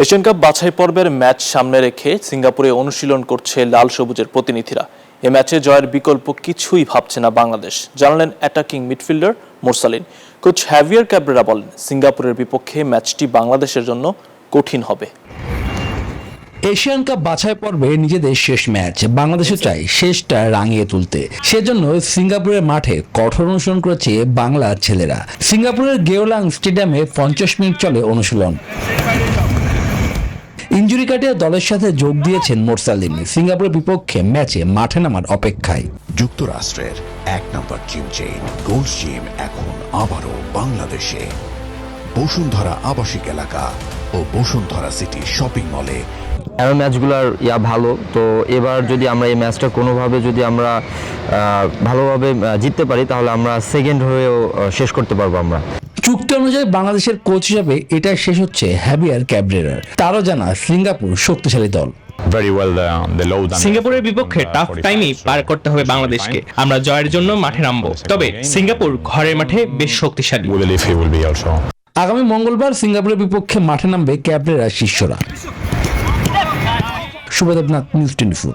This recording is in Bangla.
এশিয়ান কাপ বাছাই পর্বের ম্যাচ সামনে রেখে সিঙ্গাপুরে অনুশীলন করছে লাল সবুজের প্রতিনিধিরা। এ ম্যাচে জয়ের বিকল্প কিছুই ভাবছে না বাংলাদেশ, জানালেন attacking midfielder Morsalin. Coach heavier Cabrera বলেন, সিঙ্গাপুরের বিপক্ষে ম্যাচটি বাংলাদেশের জন্য কঠিন হবে। এশিয়ান কাপ বাছাই পর্বে নিজেদের শেষ ম্যাচ, বাংলাদেশও চায় শেষটা রাঙিয়ে তুলতে। সেজন্য সিঙ্গাপুরের মাঠে কঠোর অনুশীলন করেছে বাংলার ছেলেরা। সিঙ্গাপুরের গেওলাং স্টেডিয়ামে 50 মিনিট চলে অনুশীলন। ইনজুরি কাটিয়ে দলের সাথে যোগ দিয়েছেন মোরসালিন। সিঙ্গাপুরের বিপক্ষে ম্যাচে মাঠে নামার অপেক্ষায়। যুক্তরাষ্ট্রের 1 নম্বর জিম চেইন গোল্ডস জিম এখন আবারও বাংলাদেশে। বসুন্ধরা আবাসিক এলাকা ও বসুন্ধরা সিটি শপিং মলে। এর ম্যাচগুলোর ভালো, তো এবার যদি আমরা এই ম্যাচটা কোনোভাবে যদি আমরা ভালোভাবে জিততে পারি, তাহলে আমরা সেকেন্ড হয়েও শেষ করতে পারবো। আমরা চুক্তি অনুযায়ী বাংলাদেশের কোচ হিসেবে এটাই শেষ হচ্ছে হ্যাভিয়ার ক্যাব্রেরার। তারও জানা সিঙ্গাপুর শক্তিশালী দল। সিঙ্গাপুরের বিপক্ষে টাফ টাইমই পার করতে হবে বাংলাদেশকে। আমরা জয়ের জন্য মাঠে নামবো, তবে সিঙ্গাপুর ঘরের মাঠে বেশ শক্তিশালী। আগামী মঙ্গলবার সিঙ্গাপুরের বিপক্ষে মাঠে নামবে ক্যাব্রেরার শিষ্যরা। শুভদেবনাথ, নিউজ 24।